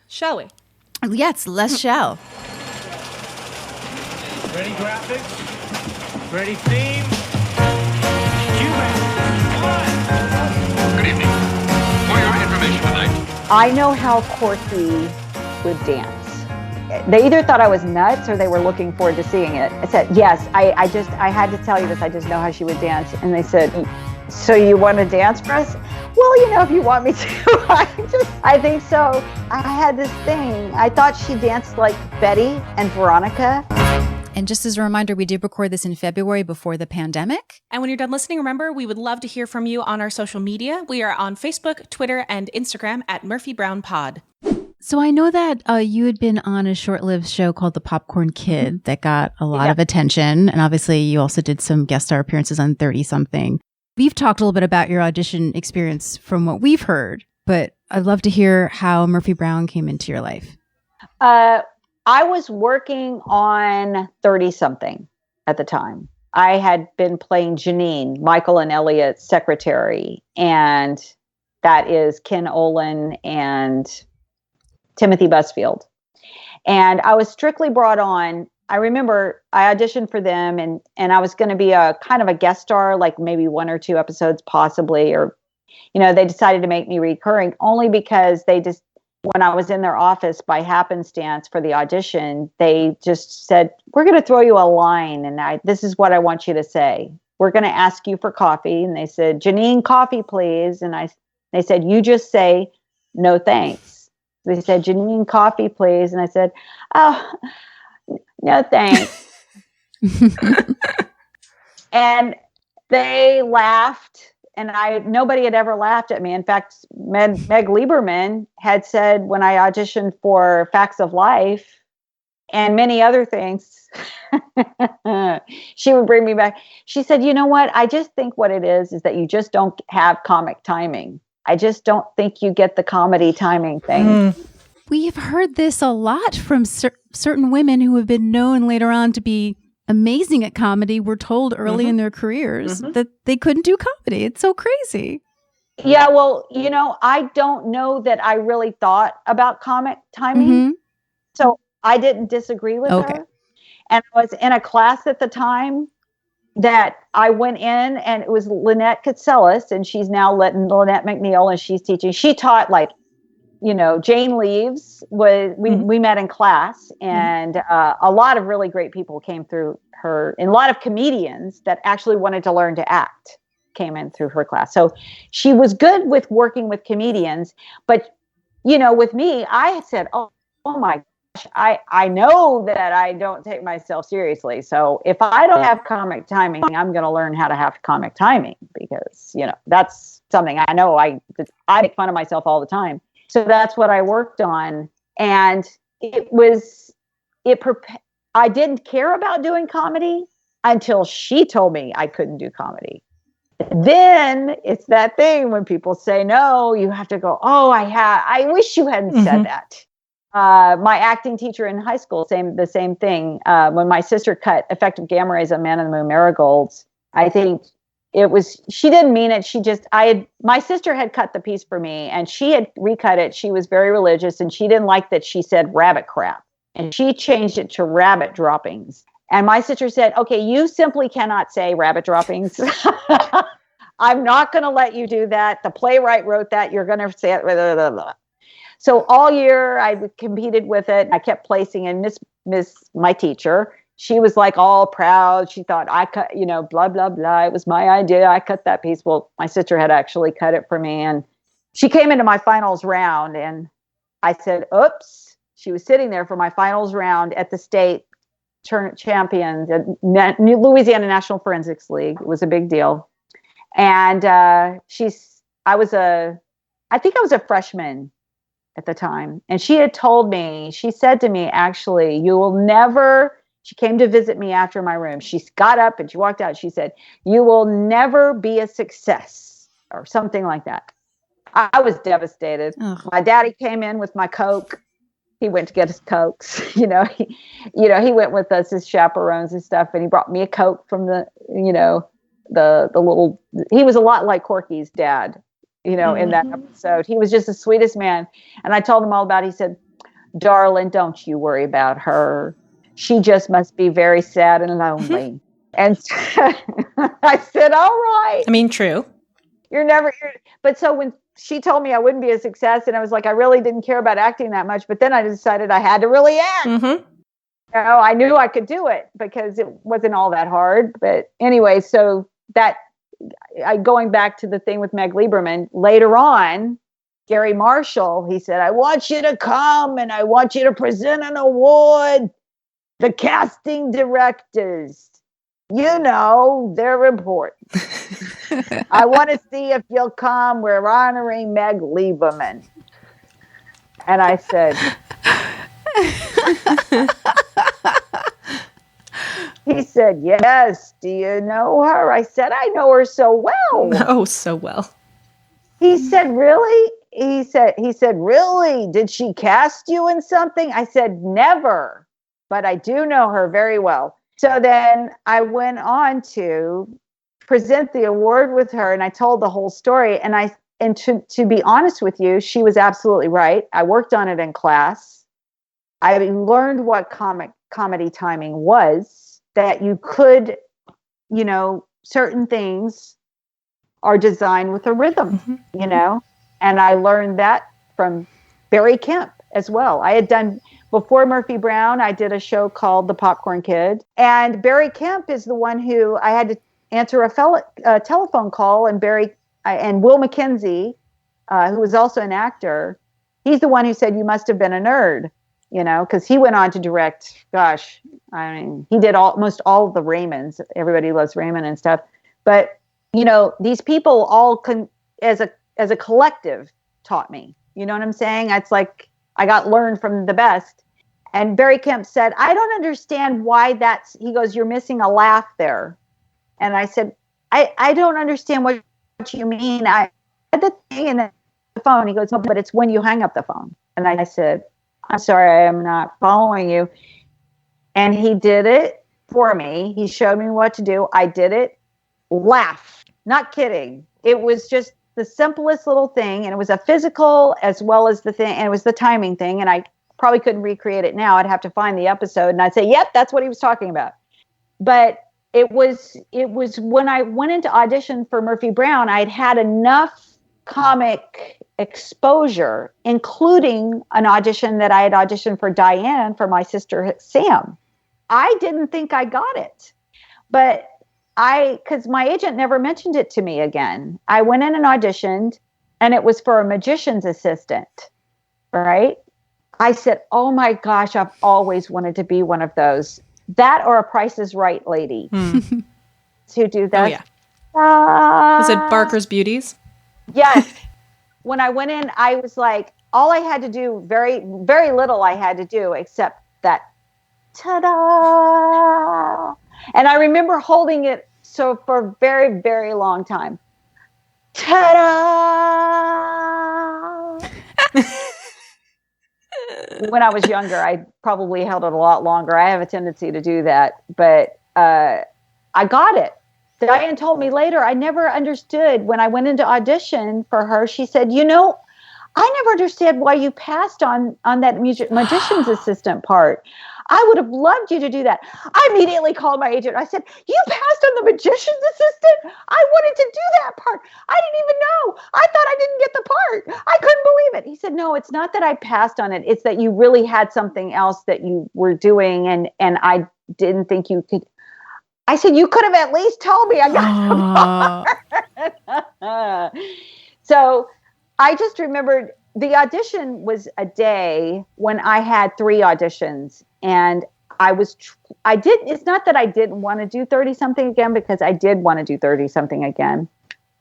Shall we? Yes, let's shall. Ready graphics? Ready theme? Good evening. For your information tonight. I know how Corky would dance. They either thought I was nuts or they were looking forward to seeing it. I said, yes, I had to tell you this. I just know how she would dance. And they said, so you want to dance for us? Well, if you want me to, I think so. I had this thing. I thought she danced like Betty and Veronica. And just as a reminder, we did record this in February before the pandemic. And when you're done listening, remember, we would love to hear from you on our social media. We are on Facebook, Twitter, and Instagram at Murphy Brown Pod. So I know that you had been on a short-lived show called The Popcorn Kid that got a lot of attention. And obviously you also did some guest star appearances on 30-something. We've talked a little bit about your audition experience from what we've heard, but I'd love to hear how Murphy Brown came into your life. I was working on 30-something at the time. I had been playing Janine, Michael and Elliot's secretary, and that is Ken Olin and Timothy Busfield. And I was strictly brought on. I remember I auditioned for them and I was going to be a kind of a guest star, like maybe 1 or 2 episodes possibly, or, they decided to make me recurring only because when I was in their office by happenstance for the audition, they just said, we're going to throw you a line. And this is what I want you to say. We're going to ask you for coffee. And they said, Janine, coffee, please. And they said, you just say, no, thanks. They said, Janine, coffee, please. And I said, oh, no, thanks. And they laughed. And nobody had ever laughed at me. In fact, Meg Lieberman had said when I auditioned for Facts of Life and many other things, she would bring me back. She said, you know what? I just think what it is that you just don't have comic timing. I just don't think you get the comedy timing thing. We've heard this a lot from certain women who have been known later on to be amazing at comedy. Were told early in their careers that they couldn't do comedy. It's so crazy. Yeah, well, I don't know that I really thought about comic timing. So I didn't disagree with her. And I was in a class at the time that I went in, and it was Lynette Katselis, and she's now Lynette McNeil, and she's teaching. She taught Jane Leaves we met in class, and a lot of really great people came through her, and a lot of comedians that actually wanted to learn to act came in through her class. So she was good with working with comedians, but with me, I said, oh my gosh, I know that I don't take myself seriously. So if I don't have comic timing, I'm going to learn how to have comic timing, because that's something I know. I make fun of myself all the time. So that's what I worked on. And I didn't care about doing comedy until she told me I couldn't do comedy. Then it's that thing when people say, no, you have to go, oh, I wish you hadn't said that. My acting teacher in high school, the same thing. When my sister cut Effective Gamma Rays on Man in the Moon Marigolds, I think she didn't mean it. My sister had cut the piece for me, and she had recut it. She was very religious, and she didn't like that she said rabbit crap, and she changed it to rabbit droppings. And my sister said, okay, you simply cannot say rabbit droppings. I'm not going to let you do that. The playwright wrote that. You're going to say it. Blah, blah, blah. So all year I competed with it. I kept placing, and my teacher, she was like all proud. She thought I cut, blah, blah, blah. It was my idea. I cut that piece. Well, my sister had actually cut it for me. And she came into my finals round, and I said, oops. She was sitting there for my finals round at the state champions at Louisiana National Forensics League. It was a big deal. And I think I was a freshman at the time. And she had told me, she said to me, actually, she came to visit me after my room. She got up and she walked out. She said, you will never be a success, or something like that. I was devastated. Ugh. My daddy came in with my Coke. He went to get his Cokes. He went with us as chaperones and stuff. And he brought me a Coke from the little, he was a lot like Corky's dad. in that episode. He was just the sweetest man. And I told him all about it. He said, darling, don't you worry about her. She just must be very sad and lonely. And I said, all right. I mean, true. But so when she told me I wouldn't be a success, and I was like, I really didn't care about acting that much. But then I decided I had to really act. Mm-hmm. I knew I could do it because it wasn't all that hard. But anyway, so going back to the thing with Meg Lieberman, later on, Gary Marshall, he said, I want you to come and I want you to present an award. The casting directors, they're important. I want to see if you'll come. We're honoring Meg Lieberman. And I said, he said, yes. Do you know her? I said, I know her so well. Oh, so well. He said, really? He said, really? Did she cast you in something? I said, never, but I do know her very well. So then I went on to present the award with her, and I told the whole story. And to be honest with you, she was absolutely right. I worked on it in class. I learned what comedy timing was, that you could, certain things are designed with a rhythm, and I learned that from Barry Kemp as well. I had done, before Murphy Brown, I did a show called The Popcorn Kid, and Barry Kemp is the one who I had to answer a telephone call, and Will McKenzie, who was also an actor, he's the one who said, you must have been a nerd, because he went on to direct, he did almost all of the Raymonds. Everybody loves Raymond and stuff. But, these people all as a collective taught me, you know what I'm saying? It's like, I got learned from the best. And Barry Kemp said, I don't understand why he goes, you're missing a laugh there. And I said, I don't understand what you mean. I had the thing in the phone. He goes, no, but it's when you hang up the phone. And I said, I'm sorry, I am not following you. And he did it for me. He showed me what to do. I did it. Laugh. Not kidding. It was just the simplest little thing. And it was a physical as well as the thing. And it was the timing thing. And I probably couldn't recreate it now. I'd have to find the episode. And I'd say, yep, that's what he was talking about. But it was when I went into audition for Murphy Brown, I'd had enough comic exposure, including an audition that I had auditioned for Diane for my sister Sam. I didn't think I got it, but because my agent never mentioned it to me again. I went in and auditioned, and it was for a magician's assistant, right? I said, oh my gosh, I've always wanted to be one of those. That or a Price is Right lady to do that. Oh, yeah. Was it Barker's Beauties? Yes. When I went in, I was like, all I had to do, very, very little I had to do except that, ta-da. And I remember holding it for a very, very long time. Ta-da. When I was younger, I probably held it a lot longer. I have a tendency to do that, but I got it. Diane told me later, I never understood when I went into audition for her. She said, I never understood why you passed on that magician's assistant part. I would have loved you to do that. I immediately called my agent. I said, you passed on the magician's assistant? I wanted to do that part. I didn't even know. I thought I didn't get the part. I couldn't believe it. He said, no, it's not that I passed on it. It's that you really had something else that you were doing, and I didn't think you could. I said, you could have at least told me I got the part. So I just remembered the audition was a day when I had 3 auditions, and it's not that I didn't want to do 30 something again, because I did want to do 30 something again.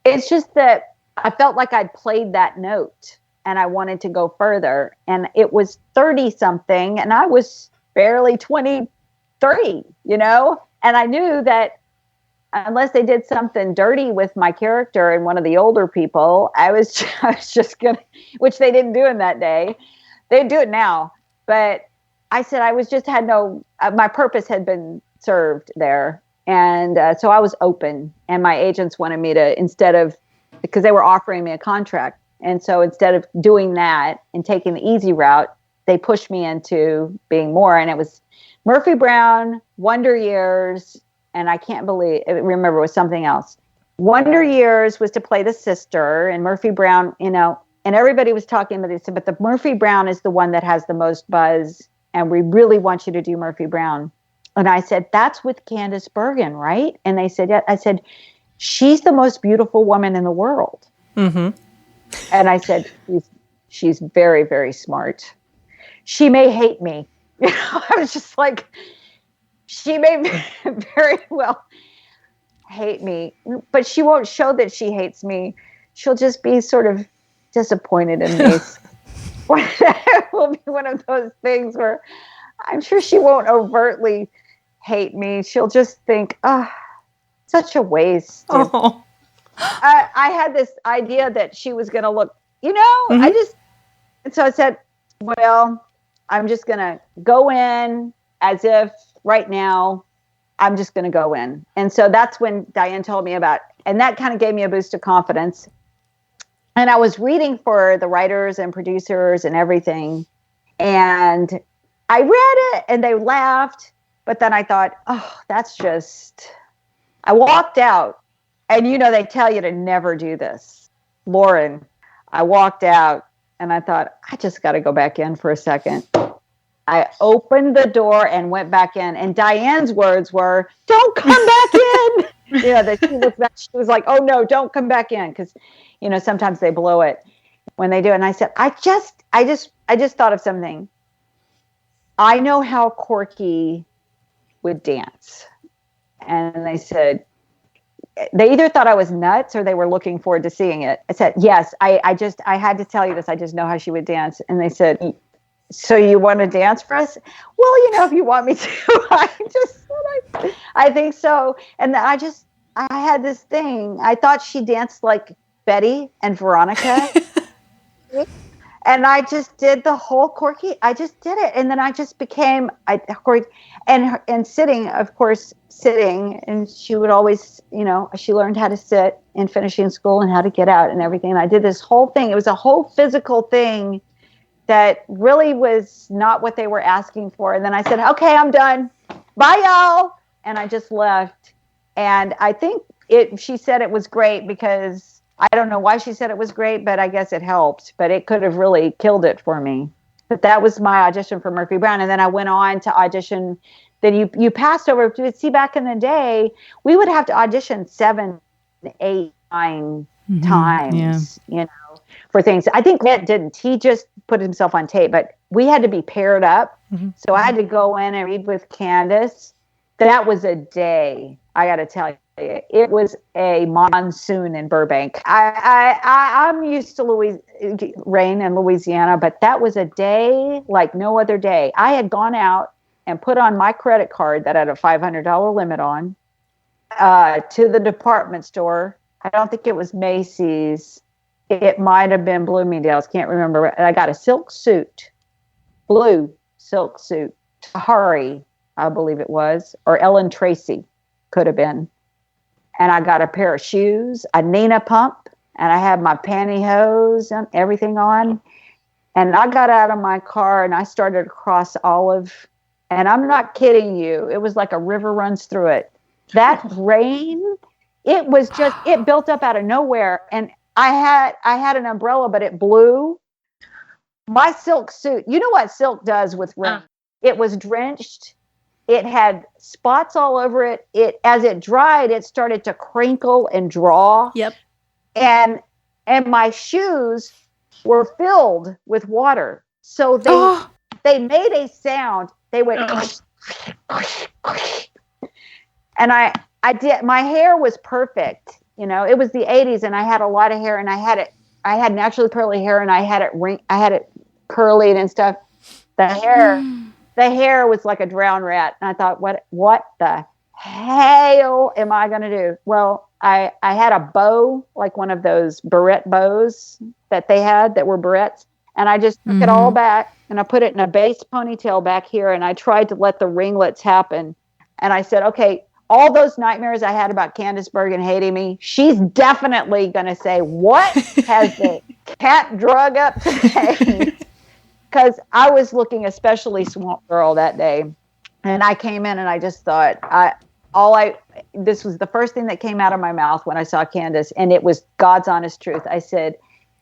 It's just that I felt like I'd played that note and I wanted to go further, and it was 30 something and I was barely 23, and I knew that unless they did something dirty with my character and one of the older people, I was just going to, which they didn't do in that day. They do it now. But I said my purpose had been served there. And so I was open, and my agents wanted me to, instead of because they were offering me a contract. And so instead of doing that and taking the easy route, they pushed me into being more. And it was Murphy Brown, Wonder Years, and I can't remember, it was something else. Wonder Years was to play the sister, and Murphy Brown, and everybody was talking about it, but the Murphy Brown is the one that has the most buzz, and we really want you to do Murphy Brown. And I said, that's with Candace Bergen, right? And they said, yeah. I said, she's the most beautiful woman in the world. Mm-hmm. And I said, she's very, very smart. She may hate me. I was just like, she may very well hate me, but she won't show that she hates me. She'll just be sort of disappointed in me. It will be one of those things where I'm sure she won't overtly hate me. She'll just think, such a waste. Oh. I had this idea that she was going to look, and so I said, well, I'm just going to go in as if right now I'm just going to go in. And so that's when Diane told me about, and that kind of gave me a boost of confidence. And I was reading for the writers and producers and everything. And I read it and they laughed. But then I thought, I walked out. And they tell you to never do this. Lauren, I walked out and I thought, I just got to go back in for a second. I opened the door and went back in. And Diane's words were, don't come back in. That she looked back, she was like, oh no, don't come back in. Because, sometimes they blow it when they do it. And I said, I just thought of something. I know how Corky would dance. And they said, they either thought I was nuts or they were looking forward to seeing it. I said, yes, I had to tell you this. I just know how she would dance. And they said, so you want to dance for us? Well, if you want me to. I just said, I think so. And I had this thing. I thought she danced like Betty and Veronica. And I just did the whole Corky. I just did it. And then I just became Corky. And sitting, of course, and she would always, she learned how to sit in finishing school and how to get out and everything. And I did this whole thing. It was a whole physical thing that really was not what they were asking for. And then I said, okay, I'm done. Bye, y'all. And I just left. And I think she said it was great because I don't know why she said it was great, but I guess it helped. But it could have really killed it for me. But that was my audition for Murphy Brown. And then I went on to audition. Then you passed over. See, back in the day, we would have to audition 7, 8, 9 times, for things. I think Matt didn't. He just put himself on tape, but we had to be paired up. Mm-hmm. So I had to go in and read with Candace. That was a day. I got to tell you, it was a monsoon in Burbank. I'm used to rain in Louisiana, but that was a day like no other day. I had gone out and put on my credit card that had a $500 limit on to the department store. I don't think it was Macy's. It might have been Bloomingdale's. Can't remember. And I got a silk suit, blue silk suit. Tahari, I believe it was, or Ellen Tracy could have been. And I got a pair of shoes, a Nina pump, and I had my pantyhose and everything on. And I got out of my car and I started across Olive. And I'm not kidding you. It was like a river runs through it. That rain, it built up out of nowhere. And I had an umbrella, but it blew. My silk suit, you know what silk does with rain? It was drenched. It had spots all over it. As it dried, it started to crinkle and draw. Yep. And my shoes were filled with water. So they made a sound. They went, and I did. My hair was perfect. It was the 80s, and I had a lot of hair, and I had naturally curly hair, and I had it curly and stuff. The hair was like a drowned rat, and I thought, what the hell am I going to do? Well, I had a bow, like one of those barrette bows that they had that were barrettes. And I just took it all back and I put it in a base ponytail back here. And I tried to let the ringlets happen. And I said, okay, all those nightmares I had about Candace Bergen hating me, she's definitely going to say, what has the cat drug up today? Because I was looking especially Swamp Girl that day. And I came in and I just thought, this was the first thing that came out of my mouth when I saw Candace, and it was God's honest truth. I said,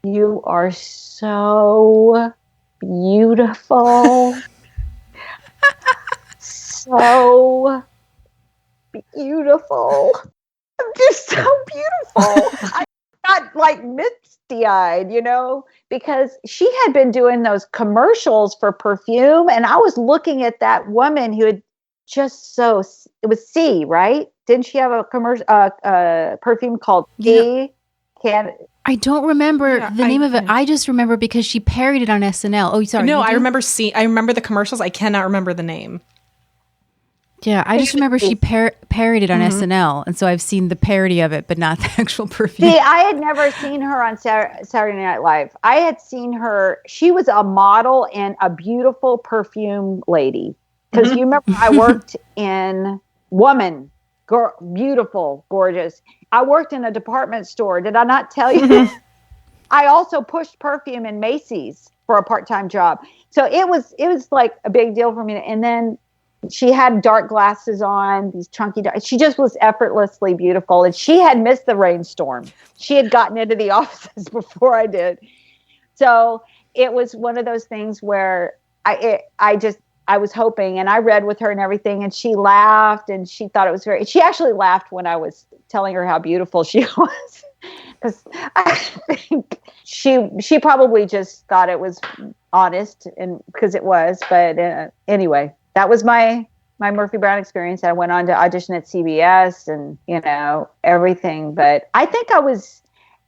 you are so beautiful. So beautiful. I'm just so beautiful. I got like misty-eyed, because she had been doing those commercials for perfume, and I was looking at that woman who had just it was C, right? Didn't she have a commercial perfume called C? I don't remember the name of it. I just remember because she parodied it on SNL. Oh, sorry. No, I remember the commercials. I cannot remember the name. Yeah, I just remember she parodied it on SNL, and so I've seen the parody of it, but not the actual perfume. See, I had never seen her on Saturday Night Live. I had seen her. She was a model and a beautiful perfume lady. Because you remember I worked in Woman, beautiful, gorgeous. I worked in a department store. Did I not tell you? I also pushed perfume in Macy's for a part-time job. So it was like a big deal for me. And then she had dark glasses on, these chunky dark. She just was effortlessly beautiful. And she had missed the rainstorm. She had gotten into the offices before I did. So it was one of those things where I was hoping, and I read with her and everything, and she laughed, and she thought it was she actually laughed when I was telling her how beautiful she was, because I think she probably just thought it was honest, and because it was, but anyway, that was my Murphy Brown experience. I went on to audition at CBS and, everything, but I think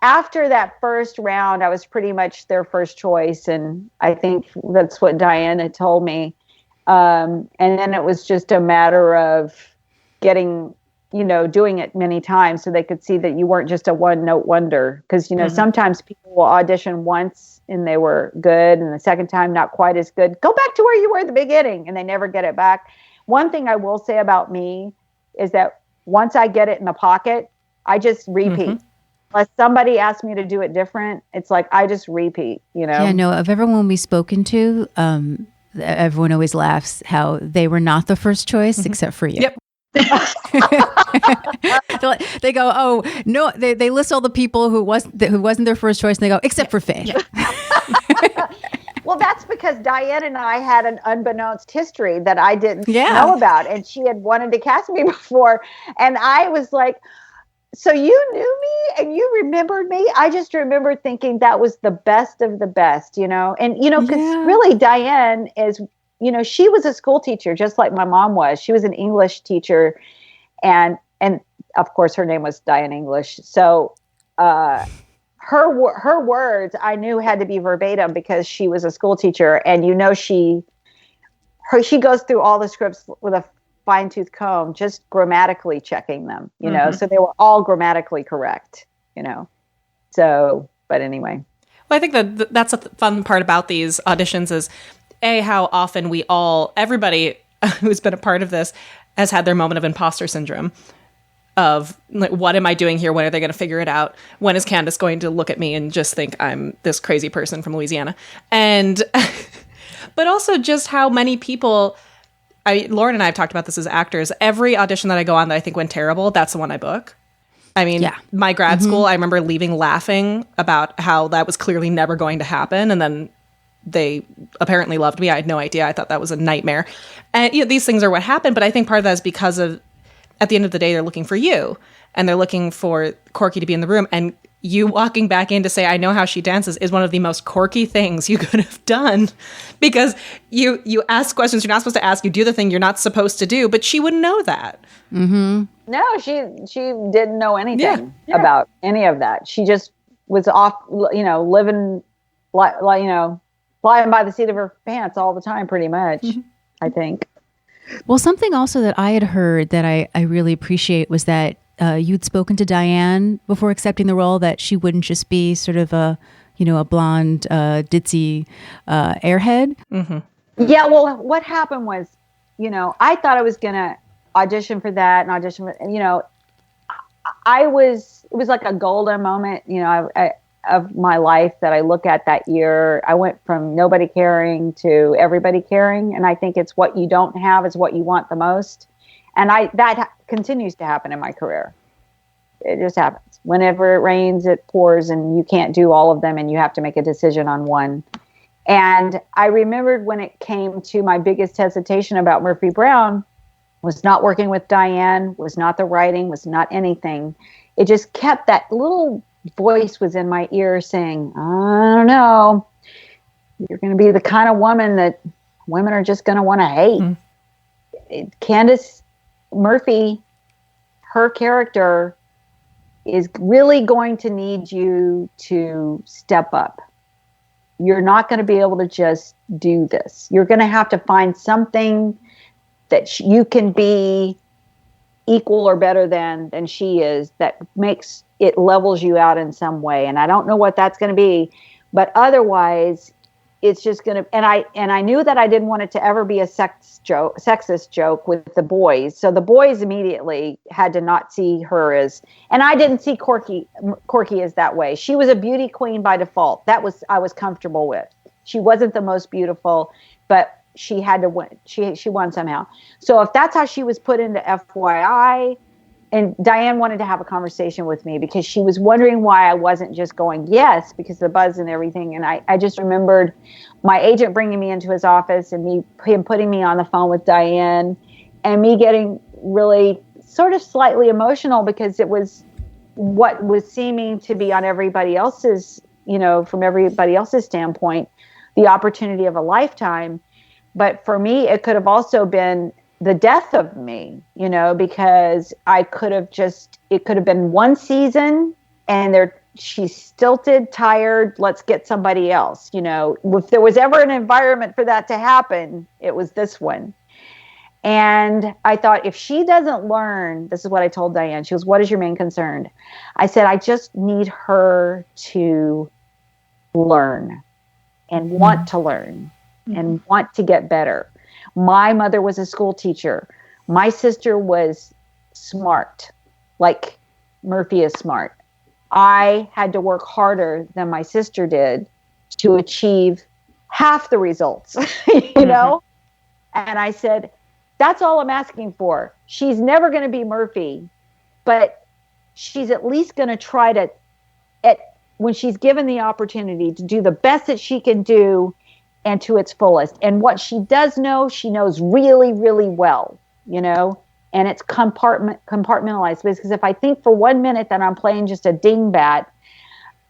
after that first round, I was pretty much their first choice, and I think that's what Diane had told me. And then it was just a matter of getting, doing it many times so they could see that you weren't just a one-note wonder. Because, sometimes people will audition once and they were good, and the second time not quite as good. Go back to where you were at the beginning, and they never get it back. One thing I will say about me is that once I get it in the pocket, I just repeat. Unless somebody asks me to do it different, it's like I just repeat, Yeah, no, of everyone we've spoken to, everyone always laughs how they were not the first choice except for you. Yep. They go, oh no, they list all the people who wasn't their first choice, and they go, except for Faye. Yeah. Well, that's because Diane and I had an unbeknownst history that I didn't know about, and she had wanted to cast me before, and I was like, so you knew me and you remembered me? I just remember thinking that was the best of the best, and, because really Diane is, she was a school teacher, just like my mom was. She was an English teacher, and of course her name was Diane English. So, her words I knew had to be verbatim because she was a school teacher, and, she goes through all the scripts with a fine-tooth comb, just grammatically checking them, so they were all grammatically correct, so, but anyway. Well, I think that's a fun part about these auditions is how often everybody who's been a part of this has had their moment of imposter syndrome of like, what am I doing here? When are they going to figure it out? When is Candace going to look at me and just think I'm this crazy person from Louisiana? And, but also just how many people, Lauren and I have talked about this as actors. Every audition that I go on that I think went terrible, that's the one I book. I mean, my grad school, I remember leaving laughing about how that was clearly never going to happen. And then they apparently loved me. I had no idea. I thought that was a nightmare. And these things are what happened. But I think part of that is because of, at the end of the day, they're looking for you. And they're looking for Corky to be in the room. And you walking back in to say, I know how she dances, is one of the most Corky things you could have done, because you ask questions you're not supposed to ask, you do the thing you're not supposed to do, but she wouldn't know that. Mm-hmm. No, she didn't know anything about any of that. She just was off, living, flying by the seat of her pants all the time, pretty much, I think. Well, something also that I had heard that I really appreciate was that you'd spoken to Diane before accepting the role, that she wouldn't just be sort of a blonde, ditzy airhead. Yeah, well, what happened was, I thought I was going to audition for that and audition for, you know, it was like a golden moment, you know, of my life that I look at that year. I went from nobody caring to everybody caring. And I think it's what you don't have is what you want the most. And that continues to happen in my career. It just happens. Whenever it rains, it pours, and you can't do all of them, and you have to make a decision on one. And I remembered when it came to my biggest hesitation about Murphy Brown was not working with Diane, was not the writing, was not anything. It just kept that little voice was in my ear saying, I don't know, you're going to be the kind of woman that women are just going to want to hate. Candace Murphy, her character is really going to need you to step up. You're not going to be able to just do this. You're going to have to find something that you can be equal or better than she is, that makes it levels you out in some way. And I don't know what that's going to be, but it's just going to, and I knew that I didn't want it to ever be a sexist joke with the boys. So the boys immediately had to not see her as, and I didn't see Corky as that way. She was a beauty queen by default. I was comfortable with. She wasn't the most beautiful, but she had to win. She won somehow. So if that's how she was put into FYI, and Diane wanted to have a conversation with me because she was wondering why I wasn't just going yes, because of the buzz and everything. And I just remembered my agent bringing me into his office and him putting me on the phone with Diane and me getting really sort of slightly emotional because it was what was seeming to be on everybody else's, you know, from everybody else's standpoint, the opportunity of a lifetime. But for me, it could have also been the death of me, you know, because it could have been one season and she's stilted, tired, let's get somebody else, you know. If there was ever an environment for that to happen, it was this one. And I thought, if she doesn't learn, this is what I told Diane. She goes, what is your main concern? I said, I just need her to learn and want to learn and want to get better. My mother was a school teacher. My sister was smart, like Murphy is smart. I had to work harder than my sister did to achieve half the results, you know? And I said, that's all I'm asking for. She's never going to be Murphy, but she's at least going to try to, when she's given the opportunity, to do the best that she can do and to its fullest. And what she does know, she knows really, really well, you know, and it's compartmentalized. Because if I think for 1 minute that I'm playing just a dingbat,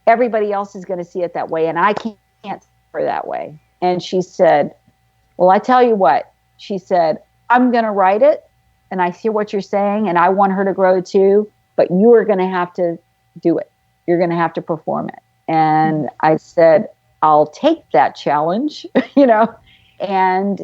everybody else is going to see it that way. And I can't see her that way. And she said, well, I tell you what, she said, I'm going to write it. And I hear what you're saying. And I want her to grow too. But you are going to have to do it. You're going to have to perform it. And I said, I'll take that challenge, you know, and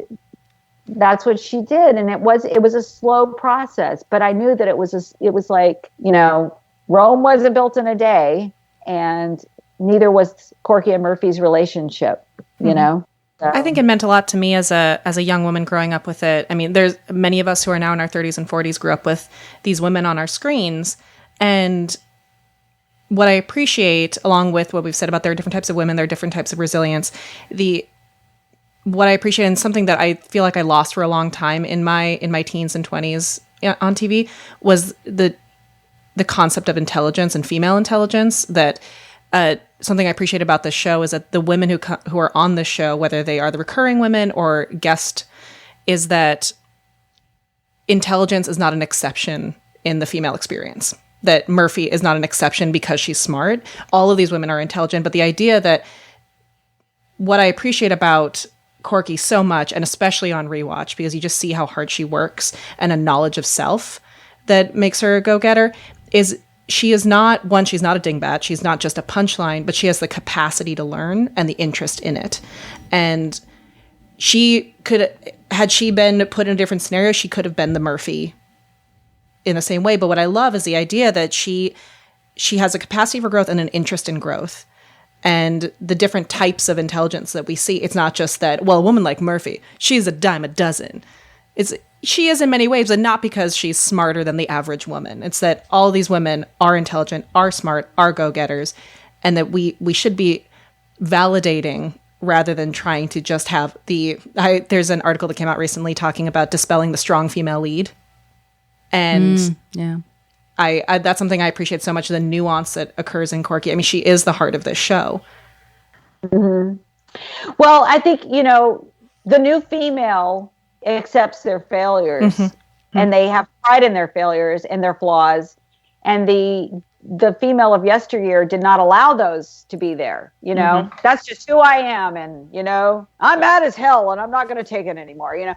that's what she did. And it was a slow process, but I knew that it was like, you know, Rome wasn't built in a day, and neither was Corky and Murphy's relationship, you know. So. I think it meant a lot to me as a young woman growing up with it. I mean, there's many of us who are now in our 30s and 40s grew up with these women on our screens, and what I appreciate, along with what we've said about there are different types of women, there are different types of resilience, what I appreciate, and something that I feel like I lost for a long time in my teens and 20s on TV, was the concept of intelligence and female intelligence. That something I appreciate about this show is that the women who are on this show, whether they are the recurring women or guest, is that intelligence is not an exception in the female experience. That Murphy is not an exception because she's smart. All of these women are intelligent, but the idea that what I appreciate about Corky so much, and especially on rewatch, because you just see how hard she works and a knowledge of self that makes her a go-getter, is she is not, one, she's not a dingbat. She's not just a punchline, but she has the capacity to learn and the interest in it. And she could, had she been put in a different scenario, she could have been the Murphy in the same way. But what I love is the idea that she has a capacity for growth and an interest in growth. And the different types of intelligence that we see, it's not just that, well, a woman like Murphy, she's a dime a dozen. she is in many ways, and not because she's smarter than the average woman. It's that all these women are intelligent, are smart, are go-getters, and that we should be validating rather than trying to just have there's an article that came out recently talking about dispelling the strong female lead. And yeah. I that's something I appreciate so much, the nuance that occurs in Corky. I mean, she is the heart of this show. Mm-hmm. Well, I think, the new female accepts their failures and they have pride in their failures and their flaws. And the female of yesteryear did not allow those to be there. That's just who I am. And, I'm mad as hell and I'm not going to take it anymore.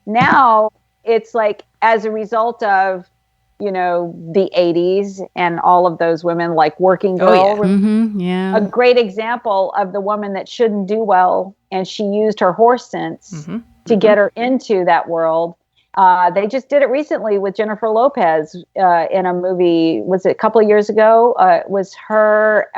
Now it's like, as a result of, the 80s and all of those women, like Working Girl. A great example of the woman that shouldn't do well. And she used her horse sense to get her into that world. They just did it recently with Jennifer Lopez in a movie. Was it a couple of years ago? It was her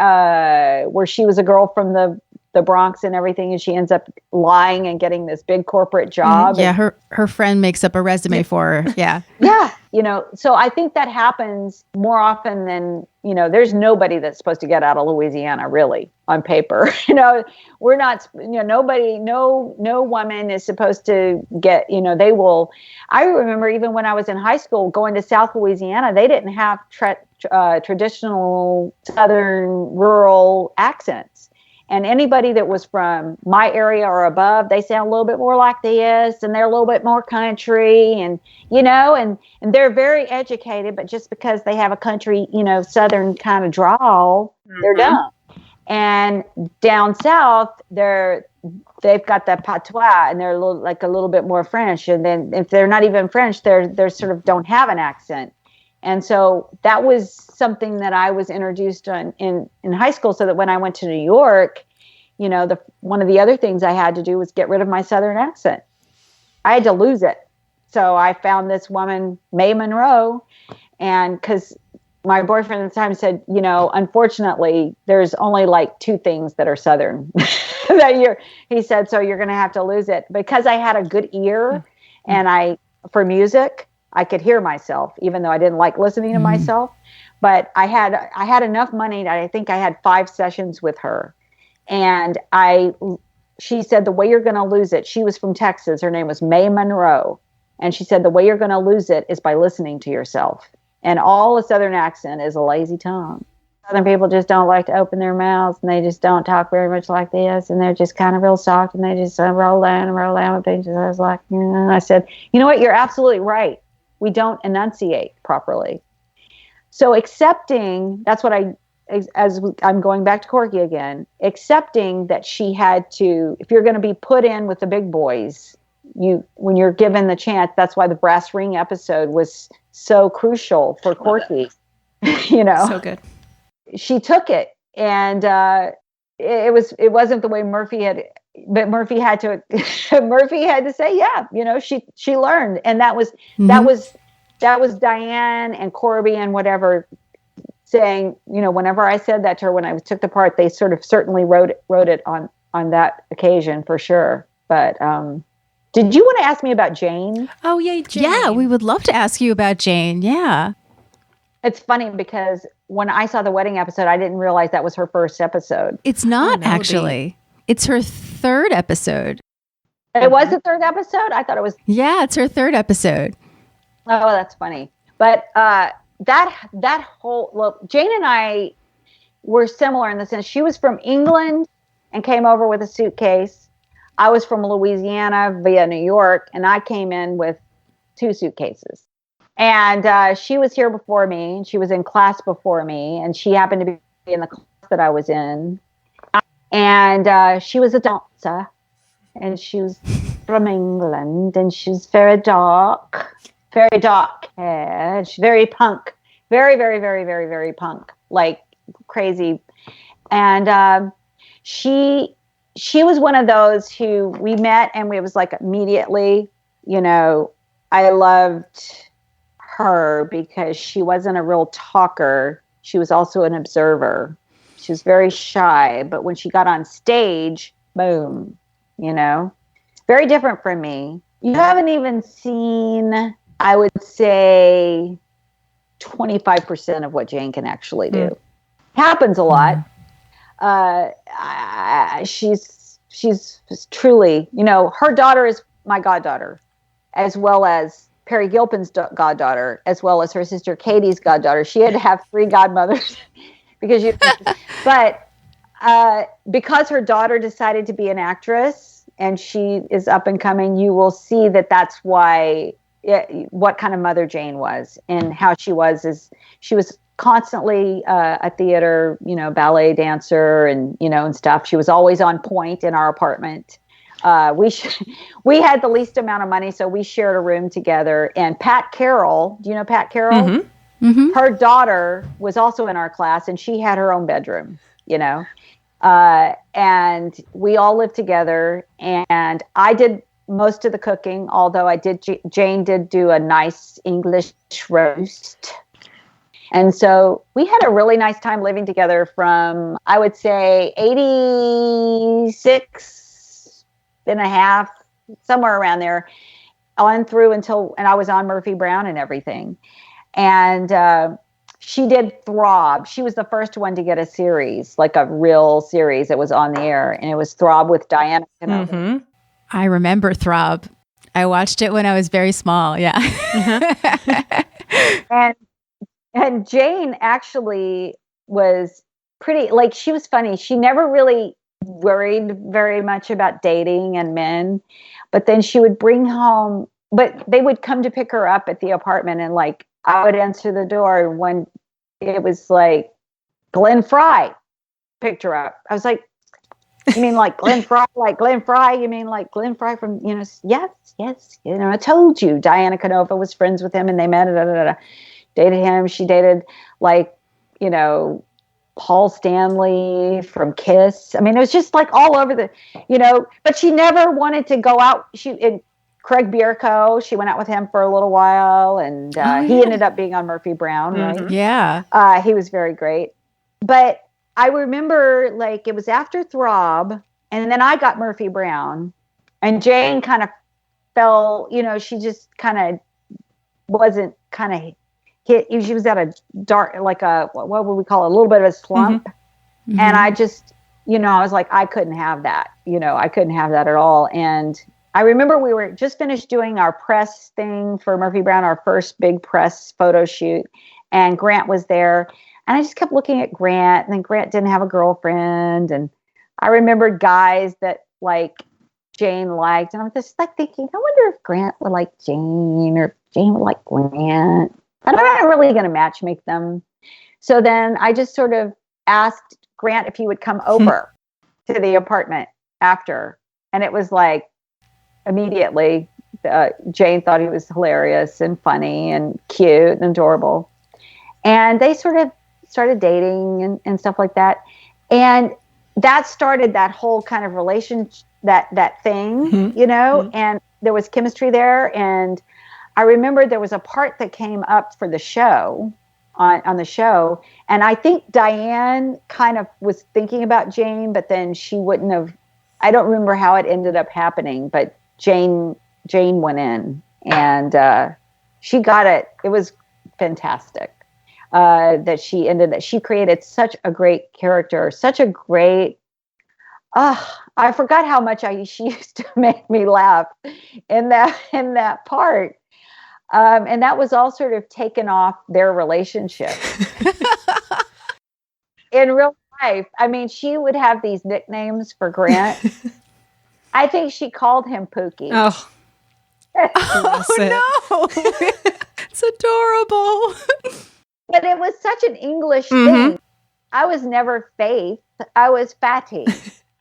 where she was a girl from the Bronx and everything, and she ends up lying and getting this big corporate job. Yeah, her friend makes up a resume for her. Yeah. Yeah. So I think that happens more often than, there's nobody that's supposed to get out of Louisiana, really, on paper. We're not, nobody, no woman is supposed to get, they will. I remember even when I was in high school going to South Louisiana, they didn't have traditional Southern rural accents. And anybody that was from my area or above, they sound a little bit more like this, and they're a little bit more country, and and they're very educated, but just because they have a country, Southern kind of drawl, they're dumb. And down south, they've got that patois, and they're a little bit more French. And then if they're not even French, they're sort of don't have an accent. And so that was something that I was introduced on in high school, so that when I went to New York, one of the other things I had to do was get rid of my Southern accent. I had to lose it. So I found this woman, Mae Monroe, and because my boyfriend at the time said, unfortunately, there's only like two things that are Southern that year. He said, so you're going to have to lose it. Because I had a good ear and for music, I could hear myself, even though I didn't like listening to myself. But I had enough money that I think I had 5 sessions with her. And she said, the way you're going to lose it, she was from Texas. Her name was Mae Monroe. And she said, the way you're going to lose it is by listening to yourself. And all a Southern accent is a lazy tongue. Southern people just don't like to open their mouths, and they just don't talk very much like this. And they're just kind of real soft, and they just roll down with things. I was like, I said, you know what? You're absolutely right. We don't enunciate properly. So accepting, that's what as I'm going back to Corky again, accepting that she had to, if you're going to be put in with the big boys, when you're given the chance, that's why the brass ring episode was so crucial for Corky. So good. She took it, and it wasn't the way Murphy had, but Murphy had to say, yeah, she learned. And that was Diane and Corby and whatever saying, whenever I said that to her, when I took the part, they sort of certainly wrote it on that occasion for sure. But, did you want to ask me about Jane? Oh, yeah, Jane. Yeah, we would love to ask you about Jane. Yeah. It's funny because when I saw the wedding episode, I didn't realize that was her first episode. It's not actually. It's her 3rd episode. It was the 3rd episode? I thought it was. Yeah, it's her 3rd episode. Oh, that's funny. But that whole, Jane and I were similar in the sense she was from England and came over with a suitcase. I was from Louisiana via New York, and I came in with 2 suitcases. And she was here before me, and she was in class before me, and she happened to be in the class that I was in. And she was a dancer, and she was from England, and she's very dark hair, and she's very punk, very, very, very, very, very punk, like crazy. And she was one of those who we met, and it was like immediately, I loved her because she wasn't a real talker. She was also an observer. She was very shy, but when she got on stage, boom, very different from me. You haven't even seen, I would say, 25% of what Jane can actually do. Happens a lot. She's truly, her daughter is my goddaughter, as well as Perry Gilpin's goddaughter, as well as her sister Katie's goddaughter. She had to have 3 godmothers but because her daughter decided to be an actress and she is up and coming, you will see that that's why what kind of mother Jane was, and how she was constantly a theater, ballet dancer and stuff. She was always on point in our apartment. We had the least amount of money, so we shared a room together. And Pat Carroll, do you know Pat Carroll? Mm-hmm. Mm-hmm. Her daughter was also in our class, and she had her own bedroom, and we all lived together. And I did most of the cooking, although Jane did do a nice English roast. And so we had a really nice time living together from, I would say, 86 and a half, somewhere around there, on through and I was on Murphy Brown and everything. And she did Throb. She was the first one to get a series, like a real series that was on the air. And it was Throb with Diana Canova. Mm-hmm. I remember Throb. I watched it when I was very small. Yeah. And Jane actually was pretty, like, she was funny. She never really worried very much about dating and men, but then she would bring home, but they would come to pick her up at the apartment, and like, I would answer the door when it was like Glenn Fry picked her up. I was like, you mean like Glenn Fry? Like Glenn Fry? You mean like Glenn Fry from, yes. I told you Diana Canova was friends with him and they met, dated him. She dated like, Paul Stanley from Kiss. I mean, it was just like all over but she never wanted to go out. Craig Bierko, she went out with him for a little while, and he ended up being on Murphy Brown, right? Yeah. He was very great. But I remember, like, it was after Throb, and then I got Murphy Brown, and Jane kind of fell, she just kind of wasn't kind of hit. She was at a dark, like what would we call it? A little bit of a slump. Mm-hmm. And I just, I was like, I couldn't have that. I couldn't have that at all. And I remember we were just finished doing our press thing for Murphy Brown, our first big press photo shoot, and Grant was there. And I just kept looking at Grant, and then Grant didn't have a girlfriend. And I remembered guys that like Jane liked. And I was just like thinking, I wonder if Grant would like Jane or Jane would like Grant. But I'm not really going to match make them. So then I just sort of asked Grant if he would come over to the apartment after. And it was like, immediately, Jane thought he was hilarious and funny and cute and adorable. And they sort of started dating and stuff like that. And that started that whole kind of relationship, that thing, and there was chemistry there. And I remember there was a part that came up for the show, on the show. And I think Diane kind of was thinking about Jane, but then she wouldn't have, I don't remember how it ended up happening, but Jane went in, and she got it. It was fantastic that she created such a great character, such a great. I forgot how much she used to make me laugh in that part, and that was all sort of taken off their relationship. In real life, I mean, she would have these nicknames for Grant. I think she called him Pookie. Oh no. It's adorable. But it was such an English thing. I was never Faith. I was Fatty.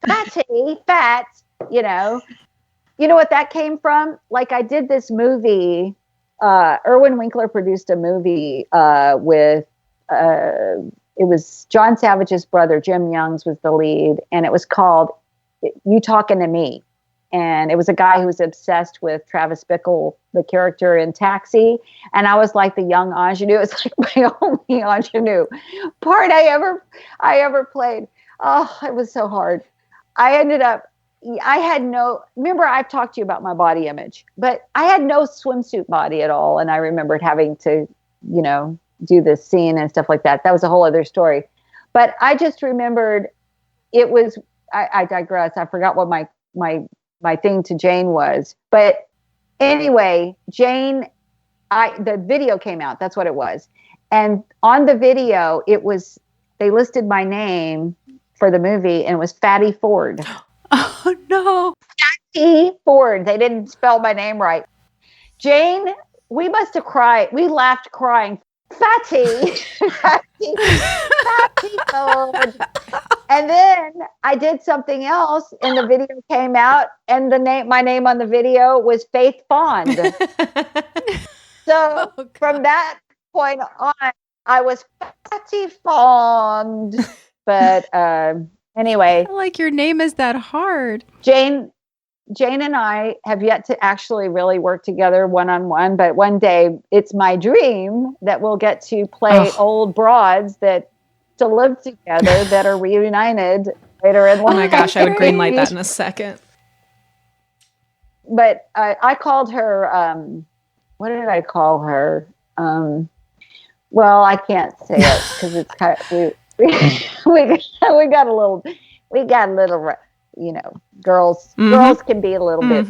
Fatty, Fat, You know what that came from? Like, I did this movie. Irwin Winkler produced a movie with, it was John Savage's brother, Jim Youngs was the lead. And it was called You Talking to Me. And it was a guy who was obsessed with Travis Bickle, the character in Taxi. And I was like the young ingenue. It was like my only ingenue part I ever played. Oh, it was so hard. I ended up I had no, remember I've talked to you about my body image, but I had no swimsuit body at all. And I remembered having to, do this scene and stuff like that. That was a whole other story. But I just remembered it was, I digress. I forgot what my thing to Jane was. But anyway, Jane, the video came out. That's what it was. And on the video, they listed my name for the movie, and it was Fatty Ford. Oh, no. Fatty Ford. They didn't spell my name right. Jane, we must have cried. We laughed crying. Fatty. Fatty Ford. And then I did something else, and the video came out, and my name on the video was Faith Fond. So from that point on, I was Fatty Fond. But anyway, I like your name is that hard. Jane and I have yet to actually really work together one-on-one, but one day it's my dream that we'll get to play old broads that still live together that are reunited later in life. Oh my gosh, I would greenlight that in a second. But I called her, what did I call her? Well, I can't say it because it's kind of, we got a little, girls can be a little bit.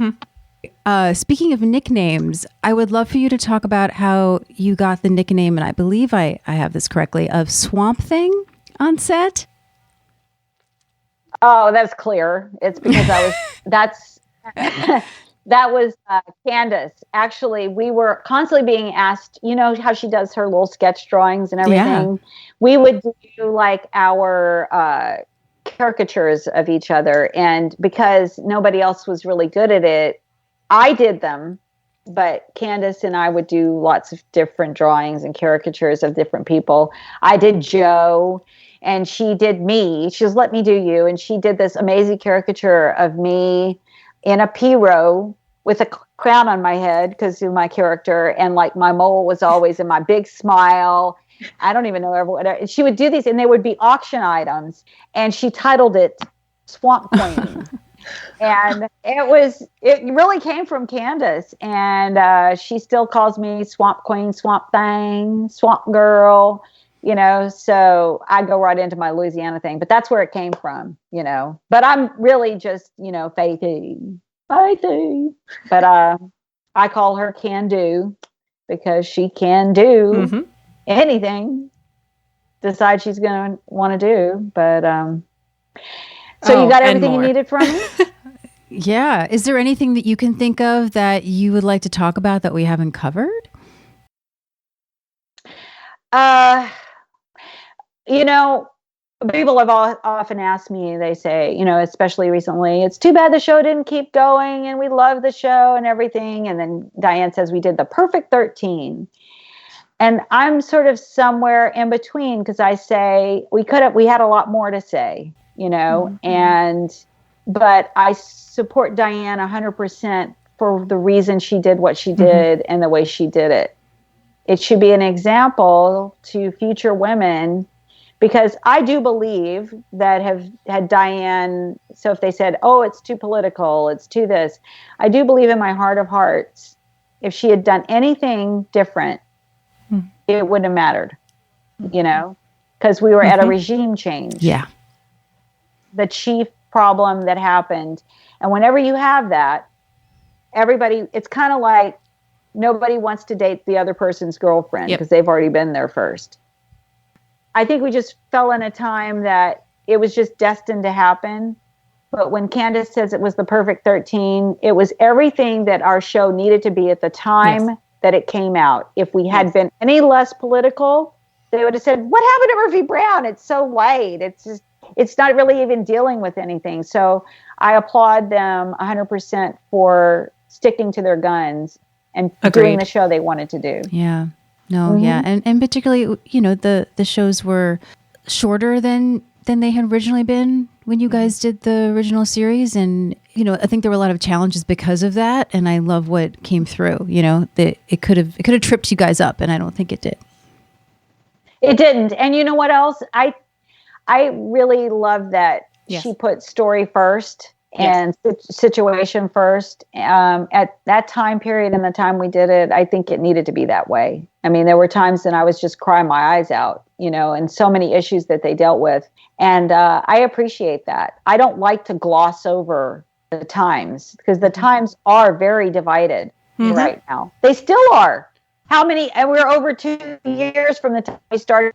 Speaking of nicknames, I would love for you to talk about how you got the nickname, and I believe I have this correctly, of Swamp Thing on set. Oh, that's clear. It's because that was Candace. Actually, we were constantly being asked, how she does her little sketch drawings and everything. Yeah. We would do like our caricatures of each other. And because nobody else was really good at it, I did them. But Candace and I would do lots of different drawings and caricatures of different people. I did Joe, and she did me. She was, let me do you. And she did this amazing caricature of me in a P-row with a crown on my head because of my character. And like my mole was always in my big smile. I don't even know everyone. She would do these, and they would be auction items. And she titled it Swamp Queen. And it really came from Candace. And she still calls me Swamp Queen, Swamp Thing, Swamp Girl, so I go right into my Louisiana thing. But that's where it came from, But I'm really just, Faithy. But I call her Can Do because she can do anything decide she's going to want to do. But so you got everything you needed from me? Yeah. Is there anything that you can think of that you would like to talk about that we haven't covered? People have often asked me, they say, especially recently, it's too bad the show didn't keep going and we love the show and everything. And then Diane says we did the perfect 13. And I'm sort of somewhere in between because I say we had a lot more to say, but I support Diane 100% for the reason she did what she did and the way she did it. It should be an example to future women, because I do believe that have had Diane. So if they said, oh, it's too political, it's too this, I do believe in my heart of hearts, if she had done anything different, it wouldn't have mattered, because we were at a regime change. Yeah. The chief problem that happened. And whenever you have that, everybody, it's kind of like nobody wants to date the other person's girlfriend because they've already been there first. I think we just fell in a time that it was just destined to happen. But when Candace says it was the perfect 13, it was everything that our show needed to be at the time that it came out. If we had been any less political, they would have said, what happened to Murphy Brown? It's so late. It's not really even dealing with anything. So I applaud them 100% for sticking to their guns and doing the show they wanted to do. Yeah. No, yeah. And particularly, the shows were shorter than they had originally been when you guys did the original series. And, I think there were a lot of challenges because of that. And I love what came through, that it could have tripped you guys up. And I don't think it did. It didn't. And you know what else? I really love that she put story first. and situation first. At that time period and the time we did it, I think it needed to be that way. I mean, there were times that I was just crying my eyes out, and so many issues that they dealt with. And I appreciate that. I don't like to gloss over the times because the times are very divided right now. They still are. How many? And we're over 2 years from the time we started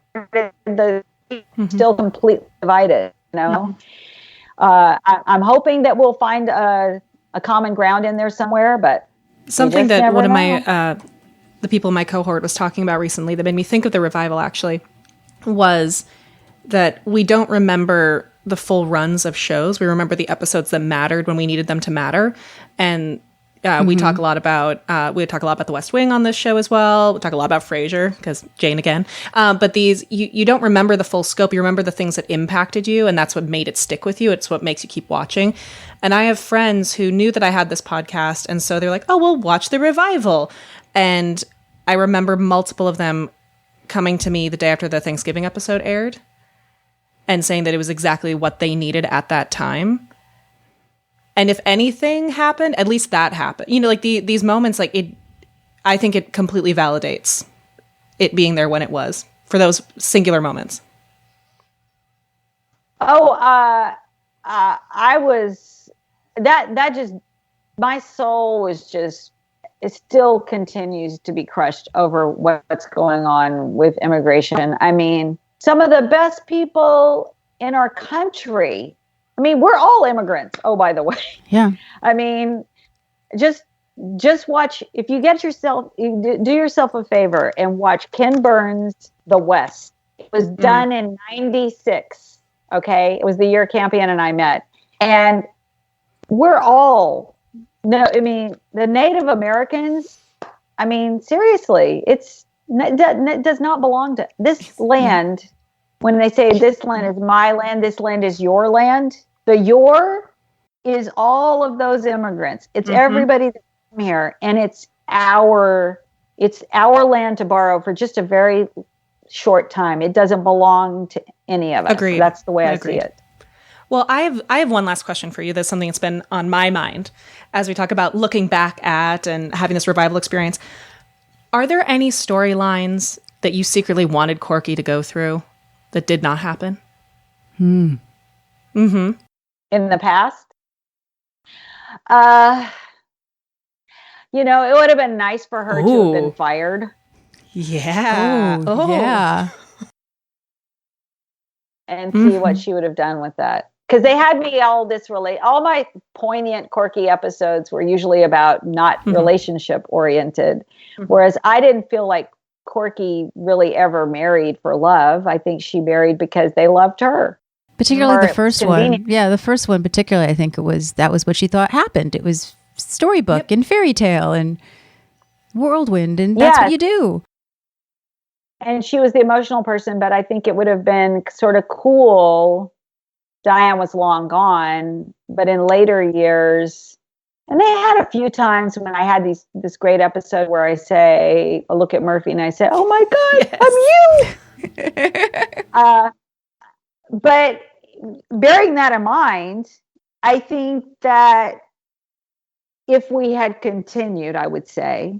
still completely divided, I'm hoping that we'll find a common ground in there somewhere, but something that one of my the people in my cohort was talking about recently that made me think of the revival actually was that we don't remember the full runs of shows. We remember the episodes that mattered when we needed them to matter. And we talk a lot about the West Wing on this show as well. We talk a lot about Frasier because Jane again. But these, you don't remember the full scope. You remember the things that impacted you, and that's what made it stick with you. It's what makes you keep watching. And I have friends who knew that I had this podcast, and so they're like, "Oh, well, watch the revival." And I remember multiple of them coming to me the day after the Thanksgiving episode aired and saying that it was exactly what they needed at that time. And if anything happened, at least that happened. Like these moments, like I think it completely validates it being there when it was for those singular moments. Oh, I was that just my soul was just. It still continues to be crushed over what's going on with immigration. I mean, some of the best people in our country. I mean, we're all immigrants. Oh, by the way. Yeah. I mean, just watch. If you do yourself a favor and watch Ken Burns' The West. It was done in 96. Okay. It was the year Campion and I met. And we're all, I mean, the Native Americans, I mean, seriously, it does not belong to this land. When they say this land is my land, this land is your land, the your is all of those immigrants. It's everybody that's from here, and it's our land to borrow for just a very short time. It doesn't belong to any of us. Agreed. That's the way I see it. Well, I have one last question for you. That's something that's been on my mind as we talk about looking back at and having this revival experience. Are there any storylines that you secretly wanted Corky to go through that did not happen? In the past? It would have been nice for her to have been fired. Yeah. Yeah. And see what she would have done with that. Because they had me all my poignant, Corky episodes were usually about not relationship oriented. Whereas I didn't feel like Corky really ever married for love. I think she married because they loved her. Particularly the first one. Yeah, the first one particularly, I think that was what she thought happened. It was storybook and fairy tale and whirlwind, and that's what you do. And she was the emotional person, but I think it would have been sort of cool. Diane was long gone, but in later years, and they had a few times when I had this great episode where I look at Murphy and I say, "Oh my God, I'm you." But bearing that in mind, I think that if we had continued, I would say,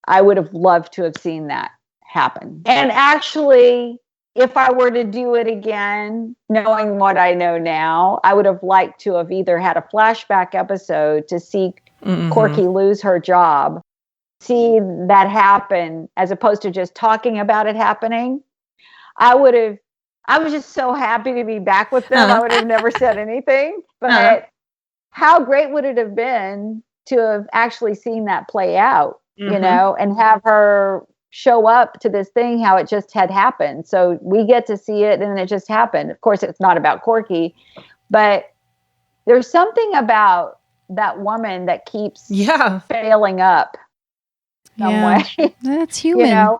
I would have loved to have seen that happen. And actually, if I were to do it again, knowing what I know now, I would have liked to have either had a flashback episode to see Corky lose her job, see that happen, as opposed to just talking about it happening. I was just so happy to be back with them. I would have never said anything. But how great would it have been to have actually seen that play out, and have her show up to this thing, how it just had happened. So we get to see it and it just happened. Of course, it's not about Corky, but there's something about that woman that keeps failing up some way. That's human. Or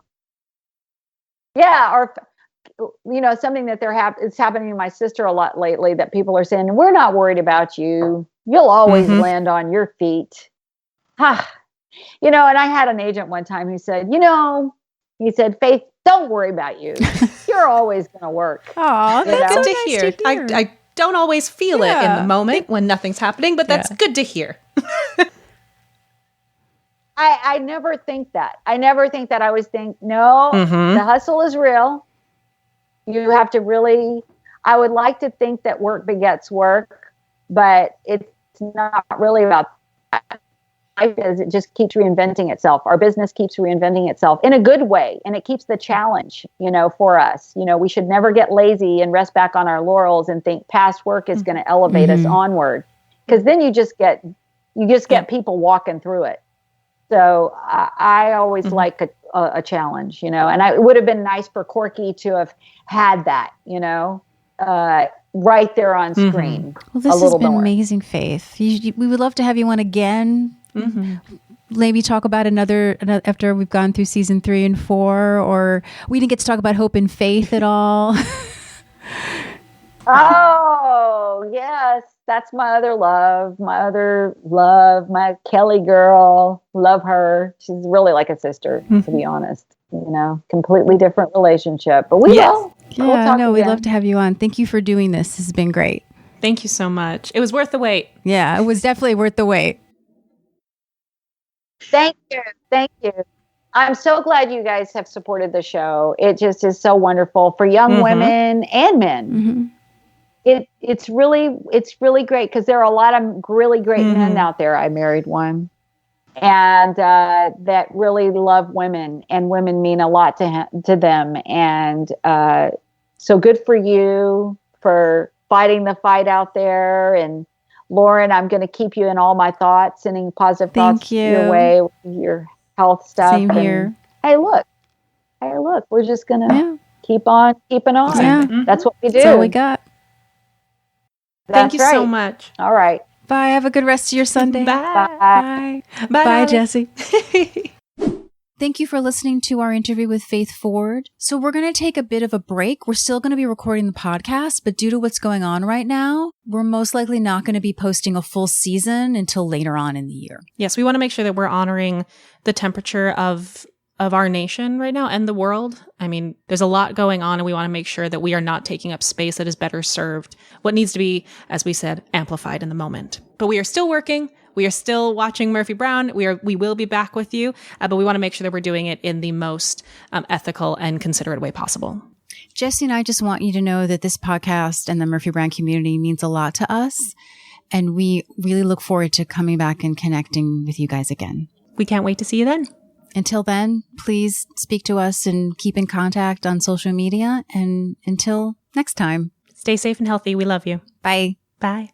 something that it's happening to my sister a lot lately, that people are saying, "We're not worried about you. You'll always land on your feet." And I had an agent one time who said, he said, "Faith, don't worry about you. You're always going to work." Oh, that's good so to nice hear. to hear. I don't always feel it in the moment when nothing's happening, but that's good to hear. I never think that. I always think, no, the hustle is real. You have to really, I would like to think that work begets work, but it's not really about that. Life is, it just keeps reinventing itself. Our business keeps reinventing itself in a good way. And it keeps the challenge, for us. We should never get lazy and rest back on our laurels and think past work is going to elevate us onward. Because then you just get people walking through it. So I always like a challenge, and it would have been nice for Corky to have had that, right there on screen. Well, this has been amazing, Faith. We would love to have you on again. Maybe talk about another after we've gone through season 3 and 4, or we didn't get to talk about hope and faith at all. Oh, yes. That's my other love, my Kelly girl. Love her. She's really like a sister, to be honest. Completely different relationship. But we will. We'd love to have you on. Thank you for doing this. This has been great. Thank you so much. It was worth the wait. Yeah, it was definitely worth the wait. Thank you. I'm so glad you guys have supported the show. It just is so wonderful for young women and men. It's really great because there are a lot of really great men out there. I married one, and that really love women, and women mean a lot to them. And so good for you for fighting the fight out there. And Lauren, I'm going to keep you in all my thoughts, sending positive thoughts your way, your health stuff. Same here. Hey, look, we're just going to keep on keeping on. Yeah. That's what we do. That's all we got. Thank you so much. All right. Bye. Have a good rest of your Sunday. Bye. Bye, Jessie. Thank you for listening to our interview with Faith Ford. So we're going to take a bit of a break. We're still going to be recording the podcast, but due to what's going on right now, we're most likely not going to be posting a full season until later on in the year. Yes, we want to make sure that we're honoring the temperature of our nation right now and the world. I mean, there's a lot going on, and we want to make sure that we are not taking up space that is better served. What needs to be, as we said, amplified in the moment. But we are still working. We are still watching Murphy Brown. We will be back with you, but we want to make sure that we're doing it in the most ethical and considerate way possible. Jessie and I just want you to know that this podcast and the Murphy Brown community means a lot to us, and we really look forward to coming back and connecting with you guys again. We can't wait to see you then. Until then, please speak to us and keep in contact on social media. And until next time, stay safe and healthy. We love you. Bye. Bye.